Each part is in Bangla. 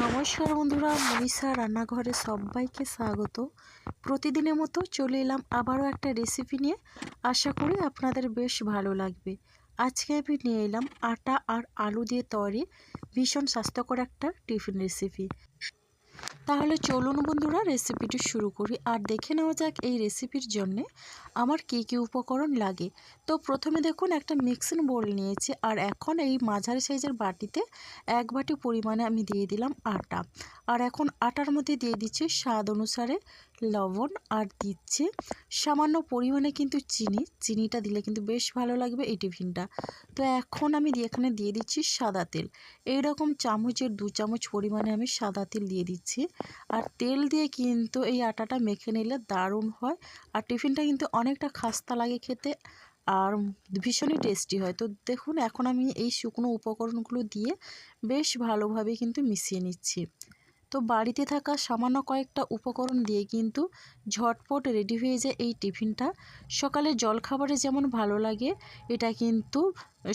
নমস্কার বন্ধুরা, মনীষা রান্নাঘরে সবাইকে স্বাগত। প্রতিদিনের মতো চলে এলাম আবারও একটা রেসিপি নিয়ে। আশা করি আপনাদের বেশ ভালো লাগবে। আজকে আমি নিয়ে এলাম আটা আর আলু দিয়ে তৈরি ভীষণ স্বাস্থ্যকর একটা টিফিন রেসিপি। তাহলে চলুন বন্ধুরা রেসিপিটি শুরু করি আর দেখে নেওয়া যাক এই রেসিপির জন্যে আমার কী কী উপকরণ লাগে। তো প্রথমে দেখুন একটা মিক্সিং বোল নিয়েছি আর এখন এই মাঝারি সাইজের বাটিতে 1 বাটি পরিমাণে আমি দিয়ে দিলাম আটা। আর এখন আটার মধ্যে দিয়ে দিচ্ছি স্বাদ অনুসারে লবণ আর দিচ্ছি সামান্য পরিমাণে কিন্তু চিনিটা দিলে কিন্তু বেশ ভালো লাগবে এই টিফিনটা। তো এখন আমি এখানে দিয়ে দিচ্ছি সাদা তেল। এইরকম চামচের 2 চামচ পরিমাণে আমি সাদা তেল দিয়ে দিচ্ছি। আর তেল দিয়ে কিন্তু এই আটাটা মেখে নিলে দারুণ হয় আর টিফিনটা কিন্তু অনেকটা খাস্তা লাগে খেতে আর ভীষণই টেস্টি হয়। তো দেখুন এখন আমি এই শুকনো উপকরণগুলো দিয়ে বেশ ভালোভাবে কিন্তু মিশিয়ে নিচ্ছি। তো বাড়িতে থাকা সামান্য কয়েকটা উপকরণ দিয়ে কিন্তু ঝটপট রেডি হয়ে যায় এই টিফিনটা। সকালে জলখাবারে যেমন ভালো লাগে, এটা কিন্তু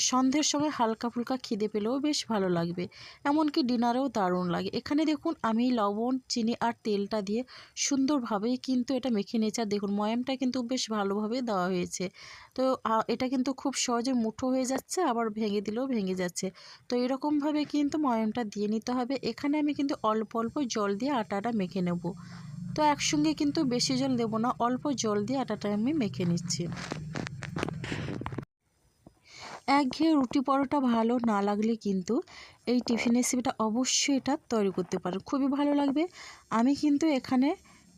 সন্ধ্যের সময় হালকা ফুলকা খিদে পেলেও বেশ ভালো লাগবে, এমনকি ডিনারেও দারুণ লাগে। এখানে দেখুন আমি লবণ, চিনি আর তেলটা দিয়ে সুন্দরভাবেই কিন্তু এটা মেখে নিয়েছি। আর দেখুন ময়ামটা কিন্তু বেশ ভালোভাবে দেওয়া হয়েছে। তো এটা কিন্তু খুব সহজে মুঠো হয়ে যাচ্ছে, আবার ভেঙে দিলেও ভেঙে যাচ্ছে। তো এরকমভাবে কিন্তু ময়ামটা দিয়ে নিতে হবে। এখানে আমি কিন্তু অল্প অল্প জল দিয়ে আটাটা মেখে নেব। তো একসঙ্গে কিন্তু বেশি জল দেব না, অল্প জল দিয়ে আটাটা আমি মেখে নিচ্ছি। একঘেয়ে রুটি পরোটা ভালো না লাগলে কিন্তু এই টিফিন রেসিপিটা অবশ্যই এটা তৈরি করতে পারেন, খুবই ভালো লাগবে। আমি কিন্তু এখানে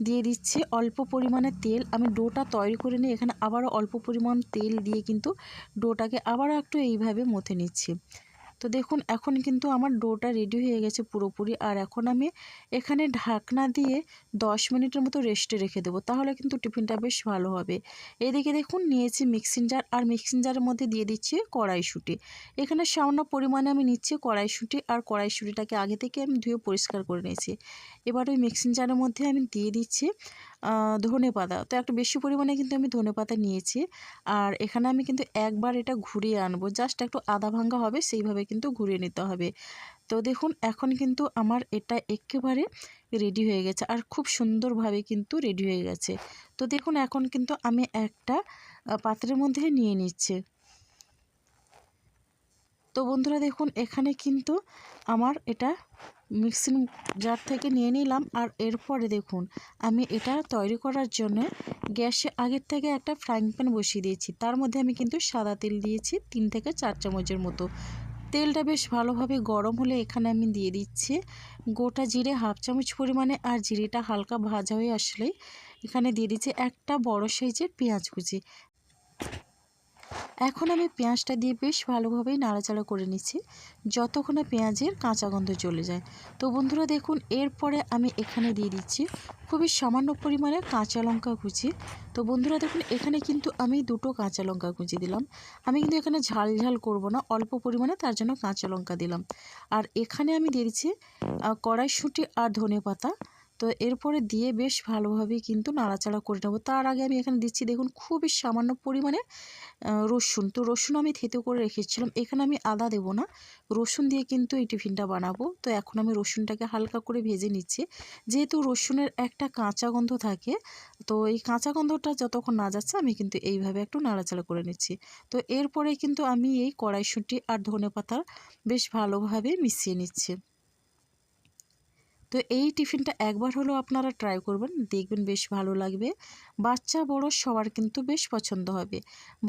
দিয়ে দিচ্ছি অল্প পরিমাণে তেল। আমি ডোটা তৈরি করে নিয়ে এখানে আবারও অল্প পরিমাণ তেল দিয়ে কিন্তু ডোটাকে আবারও একটু এইভাবে মথে নিচ্ছি। তো দেখুন এখন কিন্তু আমার ডোটা রেডি হয়ে গেছে পুরোপুরি। আর এখন আমি এখানে ঢাকনা দিয়ে 10 মিনিটের মতো রেস্টে রেখে দেবো, তাহলে কিন্তু টিফিনটা বেশ ভালো হবে। এদিকে দেখুন নিয়েছি মিক্সিং জার আর মিক্সিং জারের মধ্যে দিয়ে দিচ্ছি কড়াইশুঁটি। এখানে সামান্য পরিমাণে আমি নিচ্ছি কড়াইশুঁটি আর কড়াইশুঁটিটাকে আগে থেকে আমি ধুয়ে পরিষ্কার করে নিয়েছি। এবার ওই মিক্সিং জারের মধ্যে আমি দিয়ে দিচ্ছি ধনেপাতা। তো একটু বেশি পরিমাণে কিন্তু আমি ধনেপাতা নিয়েছি। আর এখানে আমি কিন্তু একবার এটা ঘুরিয়ে আনবো, জাস্ট একটু আধা ভাঙ্গা হবে সেইভাবে কিন্তু ঘুরিয়ে নিতে হবে। তো দেখুন এখন কিন্তু আমার এটা একেবারে রেডি হয়ে গেছে আর খুব সুন্দরভাবে কিন্তু রেডি হয়ে গেছে। তো দেখুন এখন কিন্তু আমি একটা পাত্রের মধ্যে নিয়ে নিচ্ছি। তো বন্ধুরা দেখুন এখানে কিন্তু আমার এটা মিক্সিং জার থেকে নিয়ে নিলাম। আর এরপরে দেখুন আমি এটা তৈরি করার জন্য গ্যাসে আগের থেকে একটা ফ্রাইং প্যান বসিয়ে দিয়েছি। তার মধ্যে আমি কিন্তু সাদা তেল দিয়েছি 3 থেকে 4 চামচের মতো। তেলটা বেশ ভালোভাবে গরম হলে এখানে আমি দিয়ে দিচ্ছি গোটা জিরে 1/2 চামচ পরিমাণে। আর জিরেটা হালকা ভাজা হয়ে আসলেই এখানে দিয়ে দিচ্ছি একটা বড় সাইজের পেঁয়াজ কুচি। এখন আমি পেঁয়াজটা দিয়ে বেশ ভালোভাবেই নাড়াচাড়া করে নিচ্ছি যতক্ষণ না পেঁয়াজের কাঁচা গন্ধ চলে যায়। তো বন্ধুরা দেখুন এরপরে আমি এখানে দিয়ে দিচ্ছি খুবই সামান্য পরিমাণে কাঁচা লঙ্কা কুচি। তো বন্ধুরা দেখুন এখানে কিন্তু আমি 2টো কাঁচা লঙ্কা কুচি দিলাম। আমি কিন্তু এখানে ঝাল ঝাল করব না, অল্প পরিমাণে, তার জন্য কাঁচা লঙ্কা দিলাম। আর এখানে আমি দিয়ে দিচ্ছি কড়াইশুঁটি আর ধনেপাতা। তো এরপরে দিয়ে বেশ ভালোভাবে কিন্তু নাড়াচাড়া করে নেব। তার আগে আমি এখানে দিচ্ছি দেখুন খুবই সামান্য পরিমাণে রসুন। তো রসুন আমি থেতো করে রেখেছিলাম, এখানে আমি আদা দেব না, রসুন দিয়ে কিন্তু এই টিফিনটা বানাবো। তো এখন আমি রসুনটাকে হালকা করে ভেজে নিচ্ছি। যেহেতু রসুনের একটা কাঁচা গন্ধ থাকে, তো এই কাঁচা গন্ধটা যতক্ষণ না যাচ্ছে আমি কিন্তু এইভাবে একটু নাড়াচাড়া করে নিচ্ছি। তো এরপরে কিন্তু আমি এই কড়াইশুঁটি আর ধনেপাতা বেশ ভালোভাবে মিশিয়ে নিচ্ছি। তো এই টিফিনটা একবার হলেও আপনারা ট্রাই করবেন, দেখবেন বেশ ভালো লাগবে। বাচ্চা বড় সবার কিন্তু বেশ পছন্দ হবে।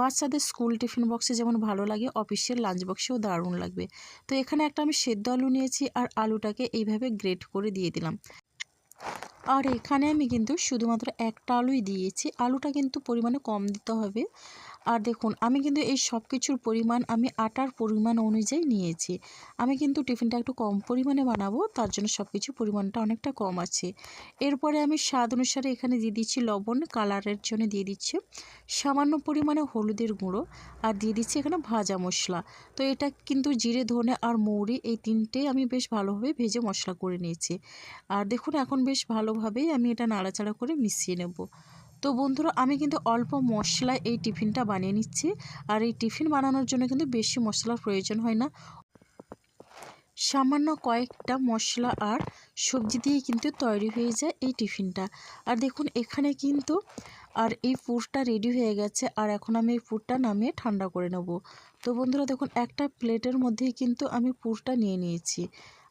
বাচ্চাদের স্কুল টিফিন বক্সে যেমন ভালো লাগে, অফিসের লাঞ্চ বক্সেও দারুণ লাগবে। তো এখানে একটা আমি সেদ্ধ আলু নিয়েছি আর আলুটাকে এইভাবে গ্রেট করে দিয়ে দিলাম। আর এখানে আমি কিন্তু শুধুমাত্র একটা আলুই দিয়েছি, আলুটা কিন্তু পরিমাণে কম দিতে হবে। আর দেখুন আমি কিন্তু এই সব কিছুর পরিমাণ আমি আটার পরিমাণ অনুযায়ী নিয়েছি। আমি কিন্তু টিফিনটা একটু কম পরিমাণে বানাবো, তার জন্য সব কিছু পরিমাণটা অনেকটা কম আছে। এরপরে আমি স্বাদ অনুসারে এখানে দিয়ে দিচ্ছি লবণ, কালারের জন্য দিয়ে দিচ্ছি সামান্য পরিমাণে হলুদের গুঁড়ো, আর দিয়ে দিচ্ছি এখানে ভাজা মশলা। তো এটা কিন্তু জিরে, ধনে আর মৌরি এই তিনটেই আমি বেশ ভালোভাবে ভেজে মশলা করে নিয়েছি। আর দেখুন এখন বেশ ভালোভাবেই আমি এটা নাড়াচাড়া করে মিশিয়ে নেব। তো বন্ধুরা আমি কিন্তু অল্প মশলায় এই টিফিনটা বানিয়ে নিচ্ছি। আর এই টিফিন বানানোর জন্য কিন্তু বেশি মশলার প্রয়োজন হয় না, সামান্য কয়েকটা মশলা আর সবজি দিয়ে কিন্তু তৈরি হয়ে যায় এই টিফিনটা। আর দেখুন এখানে কিন্তু আর এই পুরটা রেডি হয়ে গেছে। আর এখন আমি এই পুরটা নামিয়ে ঠান্ডা করে নেব। তো বন্ধুরা দেখুন একটা প্লেটের মধ্যেই কিন্তু আমি পুরটা নিয়ে নিয়েছি।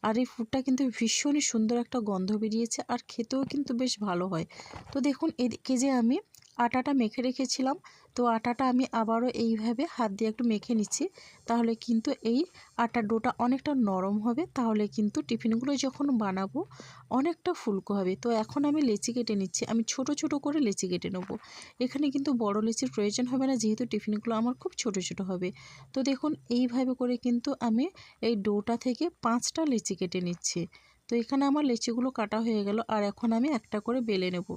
আর এই পুরটা কিন্তু ভীষণই সুন্দর একটা গন্ধ বেরিয়েছে আর খেতেও কিন্তু বেশ ভালো হয়। তো দেখুন এদিকে যে আমি আটাটা মেখে রেখেছিলাম, তো আটাটা আমি আবারও এইভাবে হাত দিয়ে একটু মেখে নিচ্ছি। তাহলে কিন্তু এই আটার ডোটা অনেকটা নরম হবে, তাহলে কিন্তু টিফিনগুলো যখন বানাবো অনেকটা ফুলকো হবে। তো এখন আমি লেচি কেটে নিচ্ছি। আমি ছোট ছোট করে লেচি কেটে নেব। এখানে কিন্তু বড় লেচির প্রয়োজন হবে না, যেহেতু টিফিনগুলো আমার খুব ছোট ছোট হবে। তো দেখুন এইভাবে করে কিন্তু আমি এই ডোটা থেকে 5টা লেচি কেটে নিচ্ছি। তো এখানে আমার লেচিগুলো কাটা হয়ে গেল। আর এখন আমি একটা করে বেলে নেব।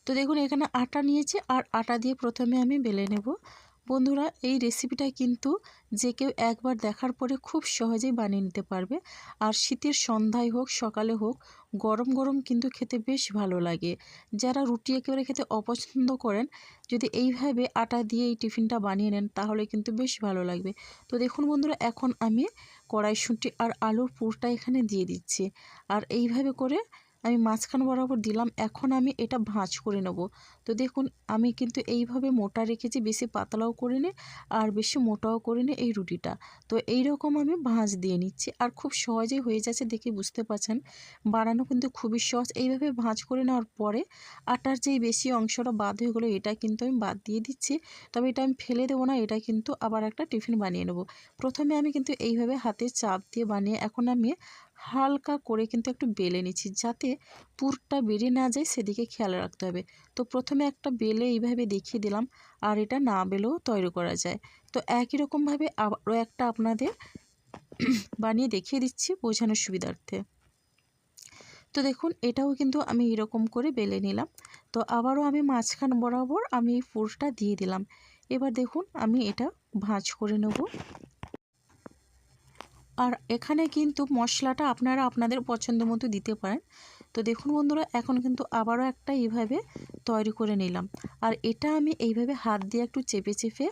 তো দেখুন এখানে আটা নিয়েছি আর আটা দিয়ে প্রথমে আমি বেলে নেব। বন্ধুরা এই রেসিপিটা কিন্তু যে কেউ একবার দেখার পরে খুব সহজেই বানিয়ে নিতে পারবে। আর শীতের সন্ধ্যায় হোক সকালে হোক গরম গরম কিন্তু খেতে বেশ ভালো লাগে। যারা রুটি একেবারে খেতে অপছন্দ করেন, যদি এইভাবে আটা দিয়ে এই টিফিনটা বানিয়ে নেন তাহলে কিন্তু বেশ ভালো লাগবে। তো দেখুন বন্ধুরা এখন আমি কড়াইশুঁটি আর আলুর পুরটা এখানে দিয়ে দিচ্ছি। আর এইভাবে করে আমি মাঝখান বরাবর দিলাম। এখন আমি এটা ভাঁজ করে নেব। তো দেখুন আমি কিন্তু এইভাবে মোটা রেখেছি, বেশি পাতলাও করিনি আর বেশি মোটাও করিনি এই রুটিটা। তো এইরকম আমি ভাঁজ দিয়ে নিচ্ছি আর খুব সহজেই হয়ে যাচ্ছে, দেখে বুঝতে পারছেন। বানানো কিন্তু খুবই সহজ। এইভাবে ভাঁজ করে নেওয়ার পরে আটার যেই বেশি অংশটা বাদ হয়ে গেলো এটা কিন্তু আমি বাদ দিয়ে দিচ্ছি। তবে এটা আমি ফেলে দেবো না, এটা কিন্তু আবার একটা টিফিন বানিয়ে নেব। প্রথমে আমি কিন্তু এইভাবে হাতে চাপ দিয়ে বানিয়ে এখন আমি হালকা করে কিন্তু একটু বেলে নিচ্ছি, যাতে পুরটা বেরিয়ে না যায় সেদিকে খেয়াল রাখতে হবে। তো প্রথমে একটা বেলে এইভাবে দেখিয়ে দিলাম, আর এটা না বেলেও তৈরি করা যায়। তো একই রকমভাবে আরও একটা আপনাদের বানিয়ে দেখিয়ে দিচ্ছি বোঝানোর সুবিধার্থে। তো দেখুন এটাও কিন্তু আমি এরকম করে বেলে নিলাম। তো আবারও আমি মাঝখান বরাবর আমি এই পুরটা দিয়ে দিলাম। এবার দেখুন আমি এটা ভাঁজ করে নেব। আর এখানে কিন্তু মশলাটা আপনারা আপনাদের পছন্দ মতো দিতে পারেন। তো দেখুন বন্ধুরা এখন কিন্তু আবারও একটা এইভাবে তৈরি করে নিলাম। আর এটা আমি এইভাবে হাত দিয়ে একটু চেপে চেপে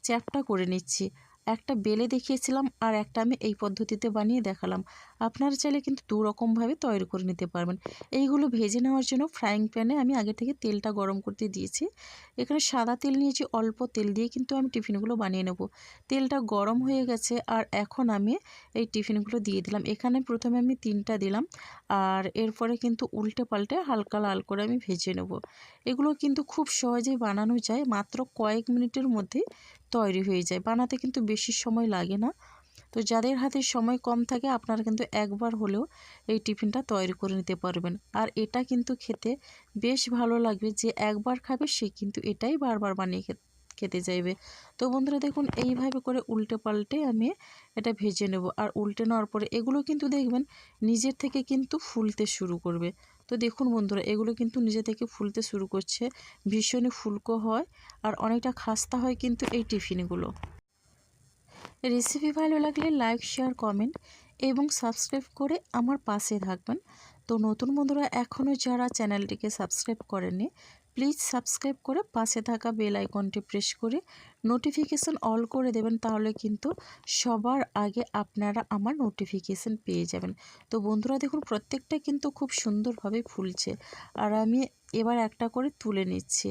চ্যাপটা করে নিচ্ছি। একটা বেলে দেখিয়েছিলাম আর একটা আমি এই পদ্ধতিতে বানিয়ে দেখালাম। আপনারা চাইলে কিন্তু দু রকমভাবে তৈরি করে নিতে পারবেন। এইগুলো ভেজে নেওয়ার জন্য ফ্রাইং প্যানে আমি আগে থেকে তেলটা গরম করতে দিয়েছি। এখানে সাদা তেল নিয়েছি, অল্প তেল দিয়ে কিন্তু আমি টিফিনগুলো বানিয়ে নেব। তেলটা গরম হয়ে গেছে আর এখন আমি এই টিফিনগুলো দিয়ে দিলাম। এখানে প্রথমে আমি 3টা দিলাম আর এরপরে কিন্তু উল্টে পাল্টে হালকা লাল করে আমি ভেজে নেব। এগুলো কিন্তু খুব সহজেই বানানো যায়, মাত্র কয়েক মিনিটের মধ্যেই তৈরি হয়ে যায়। বানাতে কিন্তু বেশি সময় লাগে না। তো যাদের হাতে সময় কম থাকে আপনারা কিন্তু একবার হলেও এই টিফিনটা তৈরি করে নিতে পারবেন। আর এটা কিন্তু খেতে বেশ ভালো লাগবে, যে একবার খাবে সে কিন্তু এটাই বারবার বানিয়ে খেতে চাইবে। তো বন্ধুরা দেখুন এইভাবে করে উল্টে পাল্টে আমি এটা ভেজে নেব। আর উল্টে নেওয়ার পরে এগুলো কিন্তু দেখবেন নিজের থেকে কিন্তু ফুলতে শুরু করবে। তো দেখুন বন্ধুরা এগুলো কিন্তু নিজে থেকে ফুলতে শুরু করছে, ভীষণই ফুলকো হয় আর অনেকটা খাস্তা হয় কিন্তু এই টিফিনগুলো। রেসিপি ভালো লাগলে লাইক শেয়ার কমেন্ট এবং সাবস্ক্রাইব করে আমার পাশে থাকবেন। তো নতুন বন্ধুরা এখনও যারা চ্যানেলটিকে সাবস্ক্রাইব করেননি, প্লিজ সাবস্ক্রাইব করে পাশে থাকা বেল আইকনটি প্রেস করে নোটিফিকেশান অল করে দেবেন, তাহলে কিন্তু সবার আগে আপনারা আমার নোটিফিকেশান পেয়ে যাবেন। তো বন্ধুরা দেখুন প্রত্যেকটা কিন্তু খুব সুন্দরভাবে ফুলছে। আর আমি এবার একটা করে তুলে নিচ্ছি,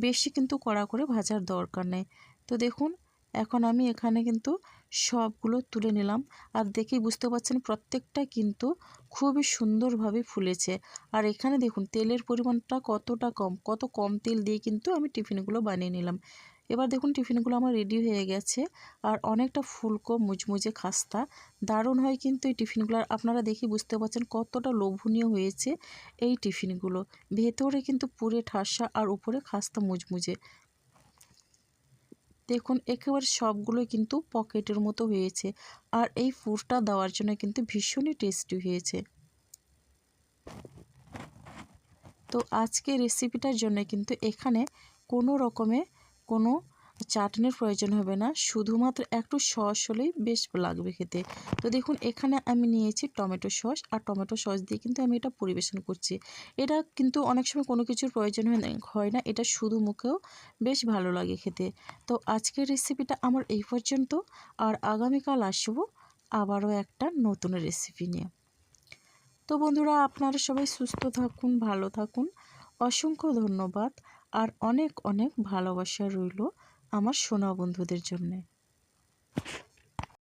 বেশি কিন্তু কড়া করে ভাজার দরকার নেই। তো দেখুন এখন আমি এখানে কিন্তু সবগুলো তুলে নিলাম। আর দেখেই বুঝতে পারছেন প্রত্যেকটা কিন্তু খুবই সুন্দরভাবে ফুলেছে। আর এখানে দেখুন তেলের পরিমাণটা কতটা কম, কত কম তেল দিয়ে কিন্তু আমি টিফিনগুলো বানিয়ে নিলাম। এবার দেখুন টিফিনগুলো আমার রেডি হয়ে গেছে আর অনেকটা ফুলকো মুচমুচে খাস্তা দারুণ হয় কিন্তু এই টিফিনগুলো। আর আপনারা দেখে বুঝতে পারছেন কতটা লোভনীয় হয়েছে এই টিফিনগুলো। ভেতরে কিন্তু পুরে ঠাসা আর উপরে খাস্তা মুচমুচে। দেখুন একেবারে সবগুলো কিন্তু পকেটের মতো হয়েছে। আর এই পুরটা দেওয়ার জন্য কিন্তু ভীষণই টেস্টি হয়েছে। তো আজকে রেসিপিটার জন্য কিন্তু এখানে কোনো রকমে কোনো চাটনির প্রয়োজন হবে না, শুধুমাত্র একটু সস হলেই বেশ লাগবে খেতে। তো দেখুন এখানে আমি নিয়েছি টমেটো সস, আর টমেটো সস দিয়ে কিন্তু আমি এটা পরিবেশন করছি। এটা কিন্তু অনেক সময় কোনো কিছুর প্রয়োজন হয় না, এটা শুধু মুখেও বেশ ভালো লাগে খেতে। তো আজকের রেসিপিটা আমার এই পর্যন্ত, আর আগামীকাল আসবো আবারও একটা নতুন রেসিপি নিয়ে। তো বন্ধুরা, আপনারা সবাই সুস্থ থাকুন, ভালো থাকুন। অসংখ্য ধন্যবাদ আর অনেক অনেক ভালোবাসা রইল আমার সোনা বন্ধুদের জন্যে।